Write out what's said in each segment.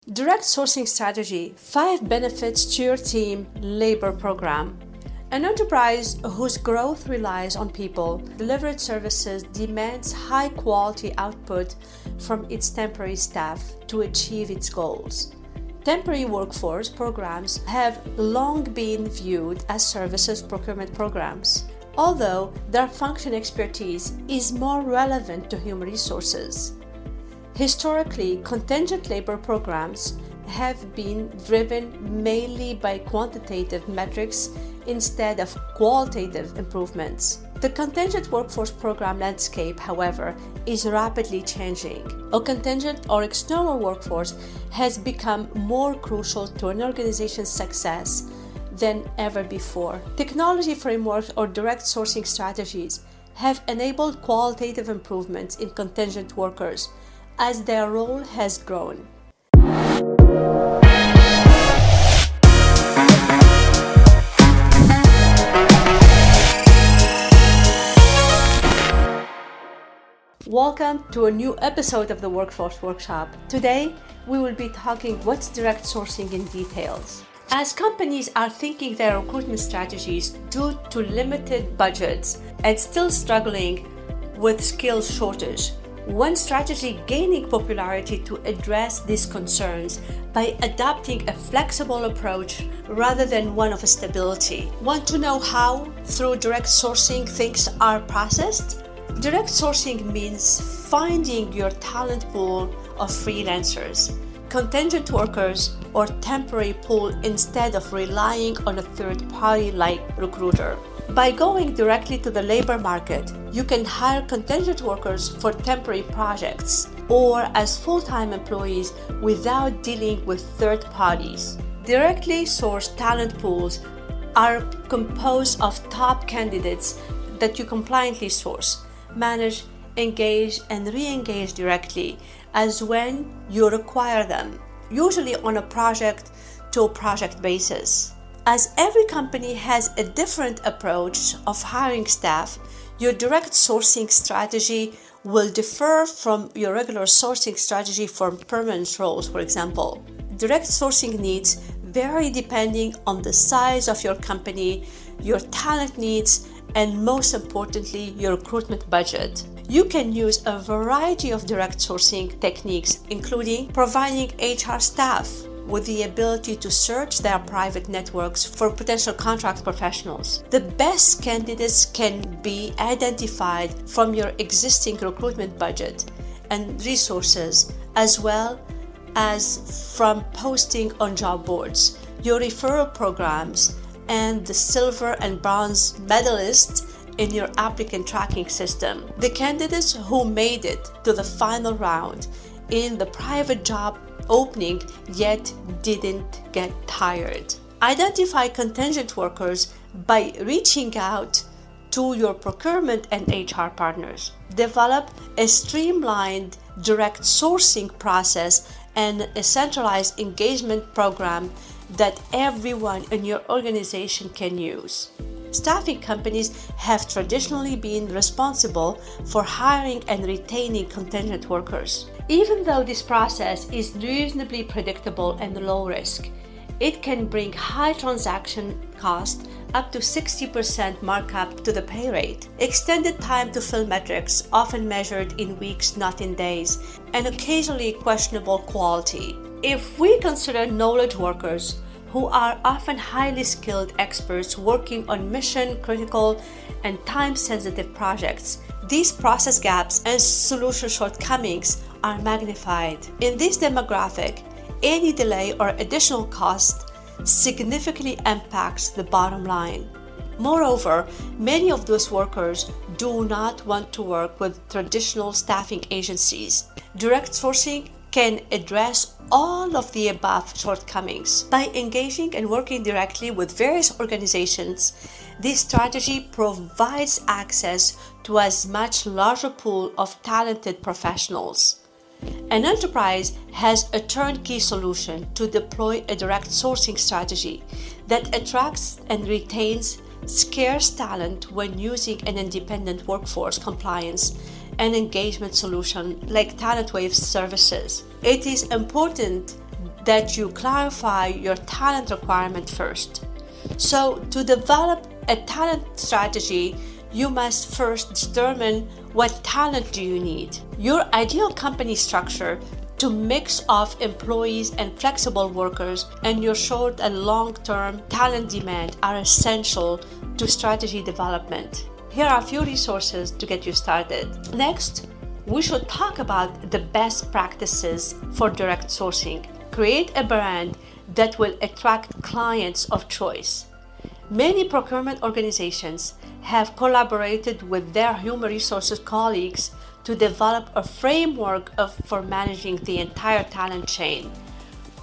Direct sourcing strategy: 5 benefits to your team labor program. An enterprise whose growth relies on people delivered services demands high quality output from its temporary staff to achieve its goals. Temporary workforce programs have long been viewed as services procurement programs, although their function expertise is more relevant to human resources. Historically, contingent labor programs have been driven mainly by quantitative metrics instead of qualitative improvements. The contingent workforce program landscape, however, is rapidly changing. A contingent or external workforce has become more crucial to an organization's success than ever before. Technology frameworks or direct sourcing strategies have enabled qualitative improvements in contingent workers as their role has grown. Welcome to a new episode of the Workforce Workshop. Today, we will be talking what's direct sourcing in details. As companies are thinking their recruitment strategies due to limited budgets and still struggling with skills shortage, one strategy gaining popularity to address these concerns by adopting a flexible approach rather than one of stability. Want to know how, through direct sourcing, things are processed? Direct sourcing means finding your talent pool of freelancers, contingent workers, or temporary pool instead of relying on a third party like recruiter. By going directly to the labor market, you can hire contingent workers for temporary projects or as full-time employees without dealing with third parties. Directly sourced talent pools are composed of top candidates that you compliantly source, manage, engage, and re-engage directly as when you require them, usually on a project-to-project basis. As every company has a different approach of hiring staff, your direct sourcing strategy will differ from your regular sourcing strategy for permanent roles, for example. Direct sourcing needs vary depending on the size of your company, your talent needs, and most importantly, your recruitment budget. You can use a variety of direct sourcing techniques, including providing HR staff with the ability to search their private networks for potential contract professionals. The best candidates can be identified from your existing recruitment budget and resources, as well as from posting on job boards, your referral programs, and the silver and bronze medalists in your applicant tracking system. The candidates who made it to the final round in the private job opening yet didn't get hired. Identify contingent workers by reaching out to your procurement and HR partners. Develop a streamlined direct sourcing process and a centralized engagement program that everyone in your organization can use. Staffing companies have traditionally been responsible for hiring and retaining contingent workers. Even though this process is reasonably predictable and low risk, it can bring high transaction cost, up to 60% markup to the pay rate, extended time to fill metrics often measured in weeks, not in days, and occasionally questionable quality. If we consider knowledge workers, who are often highly skilled experts working on mission-critical and time-sensitive projects, these process gaps and solution shortcomings are magnified. In this demographic, any delay or additional cost significantly impacts the bottom line. Moreover, many of those workers do not want to work with traditional staffing agencies. Direct sourcing can address all of the above shortcomings. By engaging and working directly with various organizations, this strategy provides access to as much larger pool of talented professionals. An enterprise has a turnkey solution to deploy a direct sourcing strategy that attracts and retains scarce talent when using an independent workforce compliance and engagement solution like TalentWave services. It is important that you clarify your talent requirement first. So to develop a talent strategy, you must first determine what talent do you need. Your ideal company structure to mix of employees and flexible workers and your short and long-term talent demand are essential to strategy development. Here are a few resources to get you started. Next, we should talk about the best practices for direct sourcing. Create a brand that will attract clients of choice. Many procurement organizations have collaborated with their human resources colleagues to develop a framework for managing the entire talent chain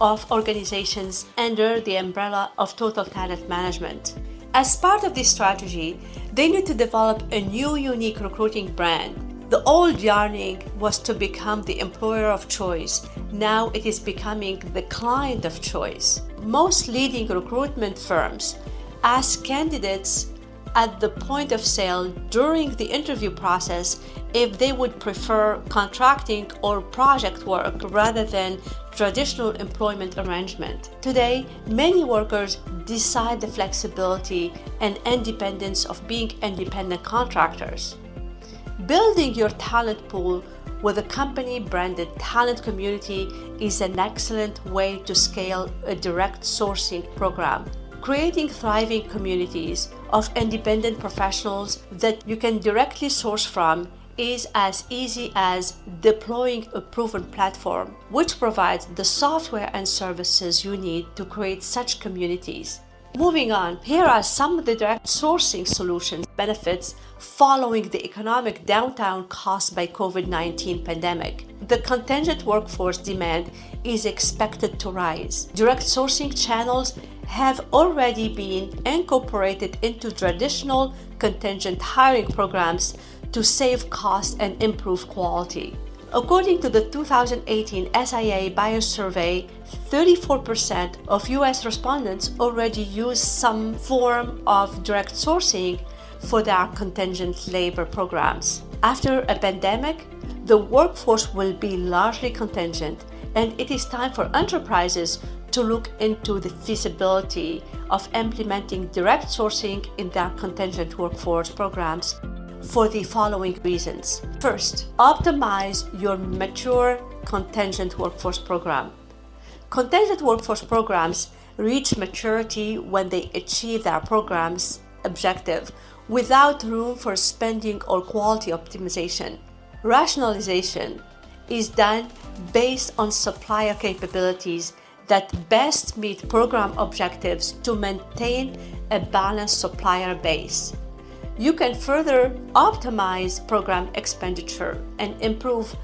of organizations under the umbrella of total talent management. As part of this strategy, they need to develop a new unique recruiting brand. The old yearning was to become the employer of choice. Now it is becoming the client of choice. Most leading recruitment firms ask candidates at the point of sale during the interview process if they would prefer contracting or project work rather than traditional employment arrangement. Today, many workers decide the flexibility and independence of being independent contractors. Building your talent pool with a company-branded talent community is an excellent way to scale a direct sourcing program. Creating thriving communities of independent professionals that you can directly source from is as easy as deploying a proven platform, which provides the software and services you need to create such communities. Moving on, here are some of the direct sourcing solutions benefits following the economic downturn caused by COVID-19 pandemic. The contingent workforce demand is expected to rise. Direct sourcing channels have already been incorporated into traditional contingent hiring programs to save costs and improve quality. According to the 2018 SIA Buyer Survey, 34% of US respondents already use some form of direct sourcing for their contingent labor programs. After a pandemic, the workforce will be largely contingent, and it is time for enterprises to look into the feasibility of implementing direct sourcing in their contingent workforce programs for the following reasons. First, optimize your mature contingent workforce program. Contingent workforce programs reach maturity when they achieve their program's objective without room for spending or quality optimization. Rationalization is done based on supplier capabilities that best meet program objectives to maintain a balanced supplier base. You can further optimize program expenditure and improve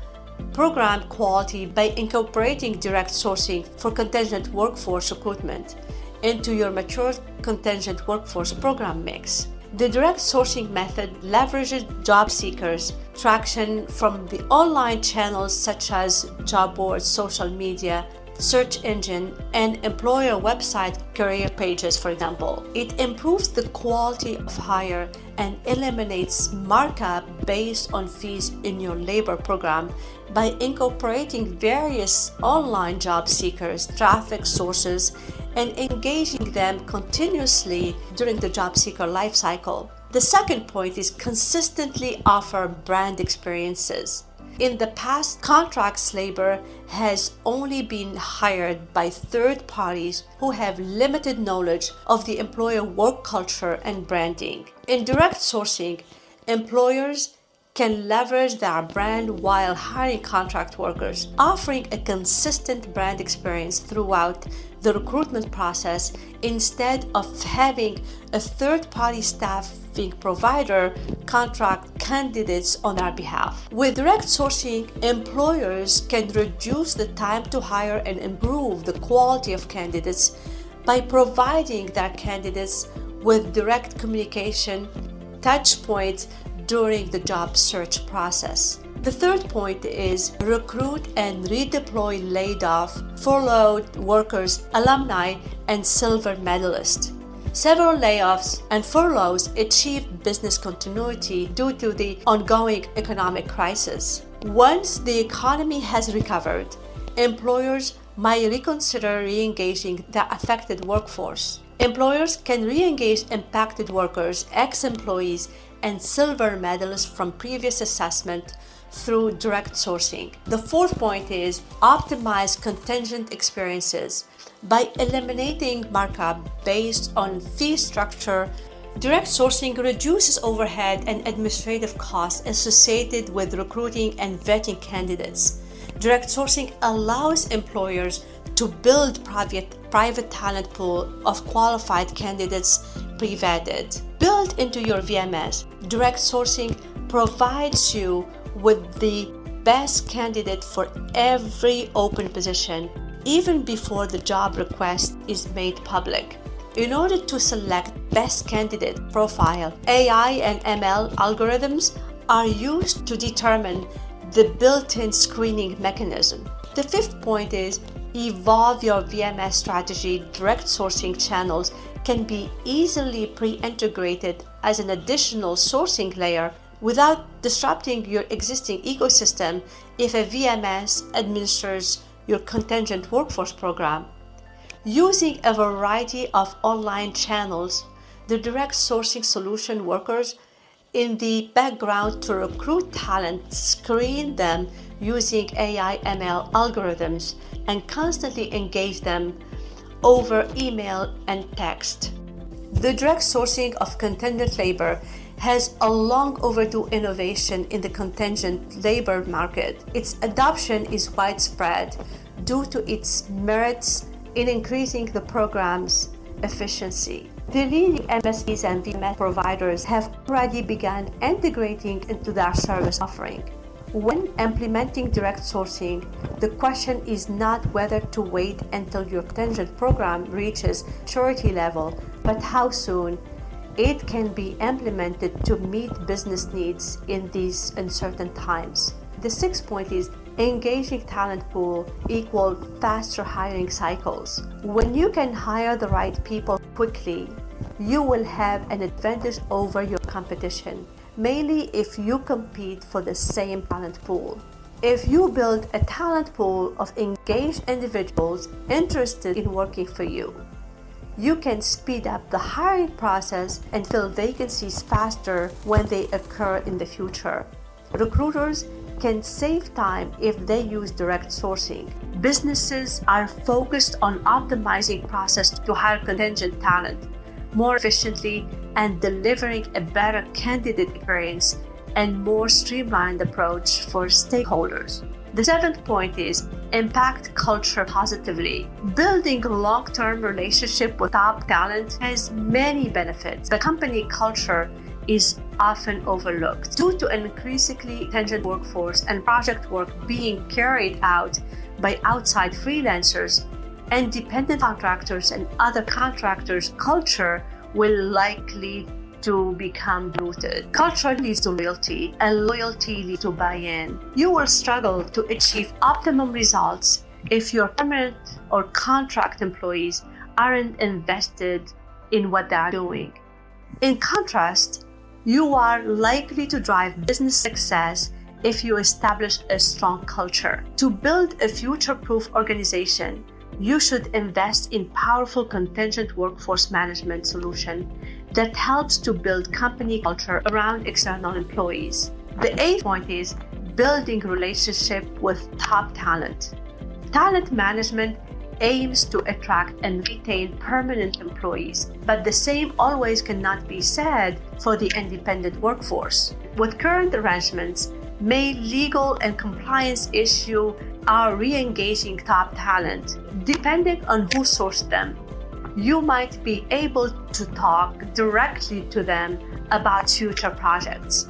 program quality by incorporating direct sourcing for contingent workforce recruitment into your mature contingent workforce program mix. The direct sourcing method leverages job seekers' traction from the online channels such as job boards, social media, search engine, and employer website career pages, for example. It improves the quality of hire and eliminates markup based on fees in your labor program by incorporating various online job seekers' traffic sources and engaging them continuously during the job seeker lifecycle. The second point is consistently offer brand experiences. In the past, contracts labor has only been hired by third parties who have limited knowledge of the employer work culture and branding. In direct sourcing, employers can leverage their brand while hiring contract workers, offering a consistent brand experience throughout the recruitment process instead of having a third-party staffing provider contract candidates on their behalf. With direct sourcing, employers can reduce the time to hire and improve the quality of candidates by providing their candidates with direct communication touch points during the job search process. The third point is recruit and redeploy laid off, furloughed workers, alumni, and silver medalists. Several layoffs and furloughs achieved business continuity due to the ongoing economic crisis. Once the economy has recovered, employers might reconsider re-engaging the affected workforce. Employers can re-engage impacted workers, ex-employees, and silver medalists from previous assessment through direct sourcing. The fourth point is optimize contingent experiences. By eliminating markup based on fee structure, direct sourcing reduces overhead and administrative costs associated with recruiting and vetting candidates. Direct sourcing allows employers to build private talent pool of qualified candidates pre-vetted. Built into your VMS, direct sourcing provides you with the best candidate for every open position, even before the job request is made public. In order to select best candidate profile, AI and ML algorithms are used to determine the built-in screening mechanism. The fifth point is evolve your VMS strategy. Direct sourcing channels can be easily pre-integrated as an additional sourcing layer without disrupting your existing ecosystem if a VMS administers your contingent workforce program. Using a variety of online channels, the direct sourcing solution workers in the background to recruit talent, screen them using AI ML algorithms, and constantly engage them over email and text. The direct sourcing of contingent labor has a long overdue innovation in the contingent labor market. Its adoption is widespread due to its merits in increasing the program's efficiency. The leading MSPs and VMS providers have already begun integrating into their service offering. When implementing direct sourcing, the question is not whether to wait until your contingent program reaches maturity level, but how soon it can be implemented to meet business needs in these uncertain times. The sixth point is engaging talent pool equal faster hiring cycles. When you can hire the right people quickly, you will have an advantage over your competition, mainly if you compete for the same talent pool. If you build a talent pool of engaged individuals interested in working for you, you can speed up the hiring process and fill vacancies faster when they occur in the future. Recruiters can save time if they use direct sourcing. Businesses are focused on optimizing process to hire contingent talent more efficiently and delivering a better candidate experience and more streamlined approach for stakeholders. The seventh point is impact culture positively. Building a long-term relationship with top talent has many benefits, but company culture is often overlooked. Due to an increasingly contingent workforce and project work being carried out by outside freelancers, independent contractors and other contractors, culture will likely to become rooted. Culture leads to loyalty, and loyalty leads to buy-in. You will struggle to achieve optimum results if your permanent or contract employees aren't invested in what they are doing. In contrast, you are likely to drive business success if you establish a strong culture. To build a future-proof organization, you should invest in powerful contingent workforce management solution that helps to build company culture around external employees. The eighth point is building relationship with top talent. Talent management aims to attract and retain permanent employees, but the same always cannot be said for the independent workforce. With current arrangements, may legal and compliance issue are re-engaging top talent. Depending on who sourced them, you might be able to talk directly to them about future projects.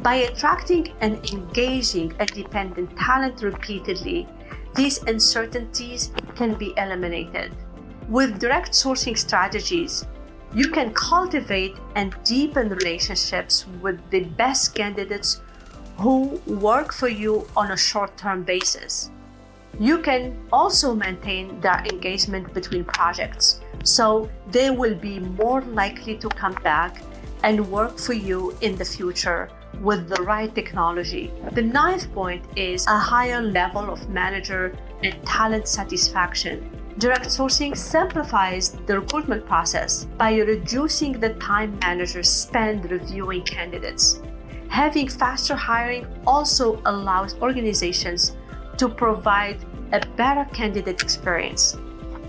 By attracting and engaging independent talent repeatedly, these uncertainties can be eliminated. With direct sourcing strategies, you can cultivate and deepen relationships with the best candidates who work for you on a short-term basis. You can also maintain their engagement between projects, so they will be more likely to come back and work for you in the future with the right technology. The ninth point is a higher level of manager and talent satisfaction. Direct sourcing simplifies the recruitment process by reducing the time managers spend reviewing candidates. Having faster hiring also allows organizations to provide a better candidate experience.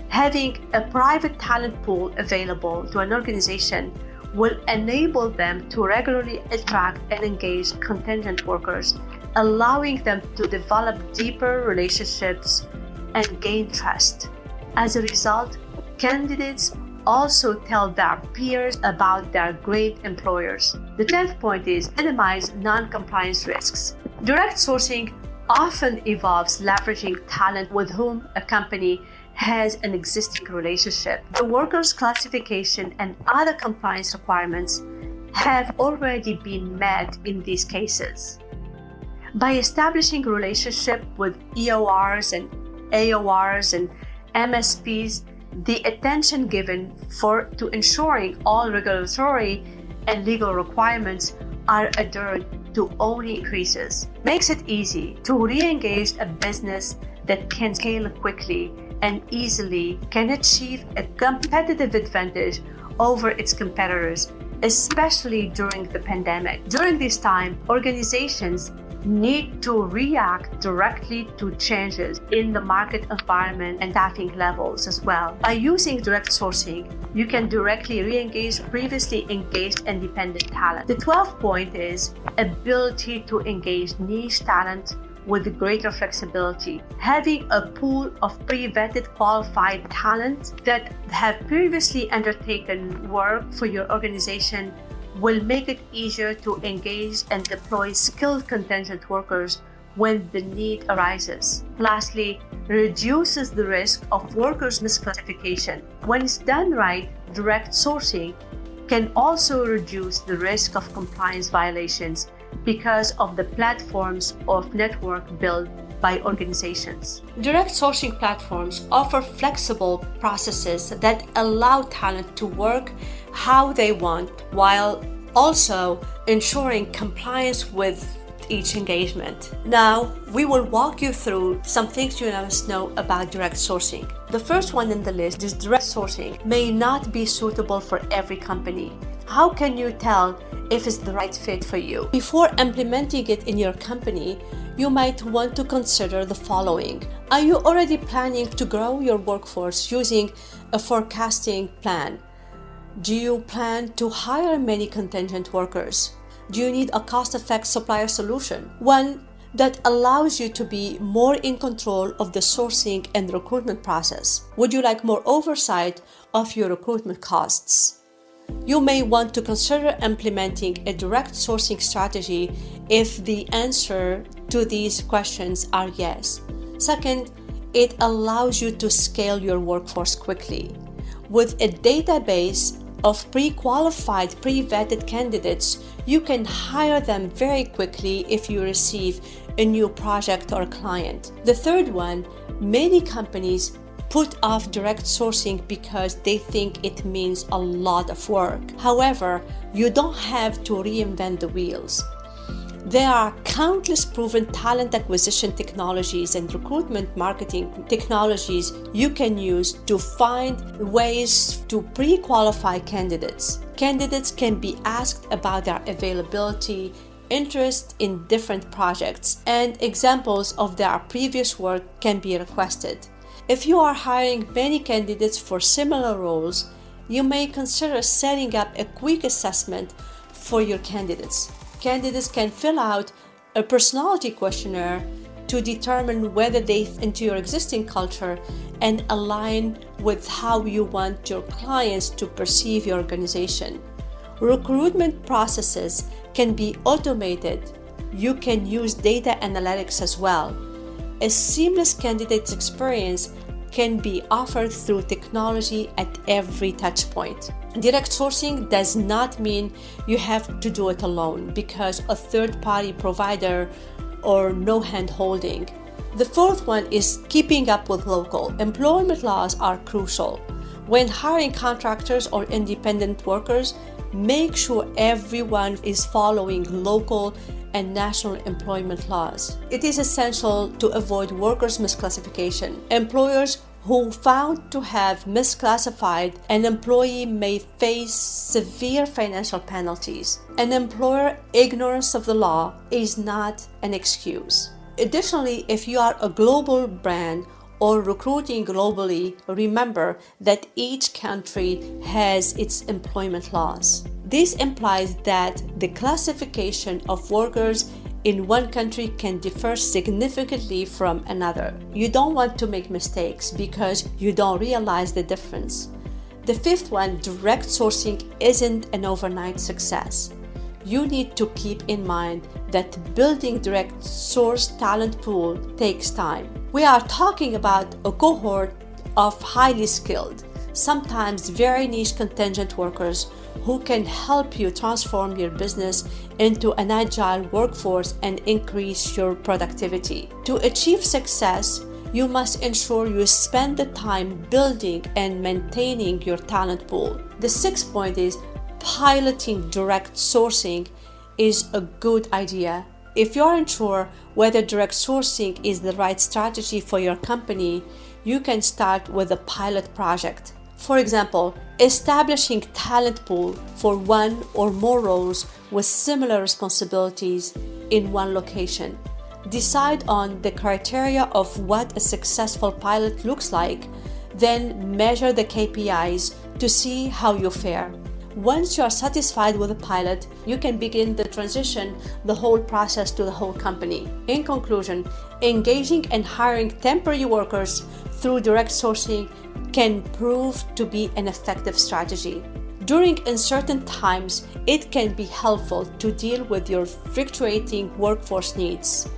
Having a private talent pool available to an organization will enable them to regularly attract and engage contingent workers, allowing them to develop deeper relationships and gain trust. As a result, candidates also tell their peers about their great employers. The 10th point is minimize non-compliance risks. Direct sourcing often involves leveraging talent with whom a company has an existing relationship. The workers' classification and other compliance requirements have already been met in these cases. By establishing relationship with EORs and AORs and MSPs, the attention given to ensuring all regulatory and legal requirements are adhered to only increases. Makes it easy to re-engage a business that can scale quickly and easily can achieve a competitive advantage over its competitors, especially during the pandemic. During this time, organizations need to react directly to changes in the market environment and staffing levels as well. By using direct sourcing, you can directly re-engage previously engaged independent talent. The 12th point is ability to engage niche talent with greater flexibility. Having a pool of pre-vetted qualified talent that have previously undertaken work for your organization will make it easier to engage and deploy skilled contingent workers when the need arises. Lastly, reduces the risk of workers' misclassification. When it's done right, direct sourcing can also reduce the risk of compliance violations because of the platforms of network built by organizations. Direct sourcing platforms offer flexible processes that allow talent to work how they want while also ensuring compliance with each engagement. Now, we will walk you through some things you must know about direct sourcing. The first one in the list is direct sourcing may not be suitable for every company. How can you tell if it's the right fit for you? Before implementing it in your company, you might want to consider the following. Are you already planning to grow your workforce using a forecasting plan? Do you plan to hire many contingent workers? Do you need a cost-effective supplier solution? One that allows you to be more in control of the sourcing and recruitment process. Would you like more oversight of your recruitment costs? You may want to consider implementing a direct sourcing strategy if the answer to these questions are yes. Second, it allows you to scale your workforce quickly. With a database of pre-qualified, pre-vetted candidates, you can hire them very quickly if you receive a new project or client. The third one, many companies put off direct sourcing because they think it means a lot of work. However, you don't have to reinvent the wheels. There are countless proven talent acquisition technologies and recruitment marketing technologies you can use to find ways to pre-qualify candidates. Candidates can be asked about their availability, interest in different projects, and examples of their previous work can be requested. If you are hiring many candidates for similar roles, you may consider setting up a quick assessment for your candidates. Candidates can fill out a personality questionnaire to determine whether they fit into your existing culture and align with how you want your clients to perceive your organization. Recruitment processes can be automated. You can use data analytics as well. A seamless candidate experience can be offered through technology at every touch point. Direct sourcing does not mean you have to do it alone because a third-party provider or no hand-holding. The fourth one is keeping up with local. Employment laws are crucial. When hiring contractors or independent workers, make sure everyone is following local and national employment laws. It is essential to avoid workers' misclassification. Employers who found to have misclassified an employee may face severe financial penalties. An employer ignorance of the law is not an excuse. Additionally, if you are a global brand or recruiting globally, remember that each country has its employment laws. This implies that the classification of workers in one country can differ significantly from another. You don't want to make mistakes because you don't realize the difference. The fifth one, direct sourcing isn't an overnight success. You need to keep in mind that building direct source talent pool takes time. We are talking about a cohort of highly skilled, sometimes very niche contingent workers who can help you transform your business into an agile workforce and increase your productivity. To achieve success, you must ensure you spend the time building and maintaining your talent pool. The sixth point is piloting direct sourcing is a good idea. If you aren't sure whether direct sourcing is the right strategy for your company, you can start with a pilot project. For example, establishing talent pool for one or more roles with similar responsibilities in one location. Decide on the criteria of what a successful pilot looks like, then measure the KPIs to see how you fare. Once you are satisfied with the pilot, you can begin the transition, the whole process to the whole company. In conclusion, engaging and hiring temporary workers through direct sourcing can prove to be an effective strategy. During uncertain times, it can be helpful to deal with your fluctuating workforce needs.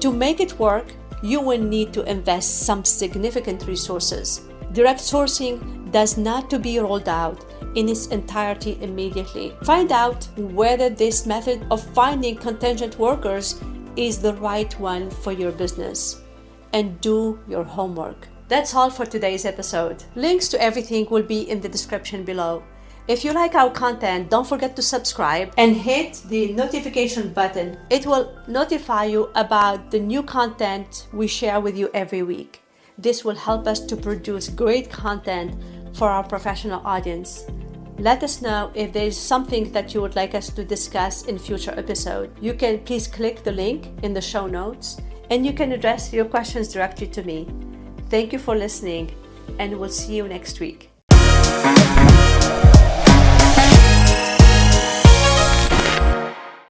To make it work, you will need to invest some significant resources. Direct sourcing does not to be rolled out in its entirety immediately. Find out whether this method of finding contingent workers is the right one for your business, and do your homework. That's all for today's episode. Links to everything will be in the description below. If you like our content, don't forget to subscribe and hit the notification button. It will notify you about the new content we share with you every week. This will help us to produce great content for our professional audience. Let us know if there is something that you would like us to discuss in future episodes. You can please click the link in the show notes and you can address your questions directly to me. Thank you for listening, and we'll see you next week.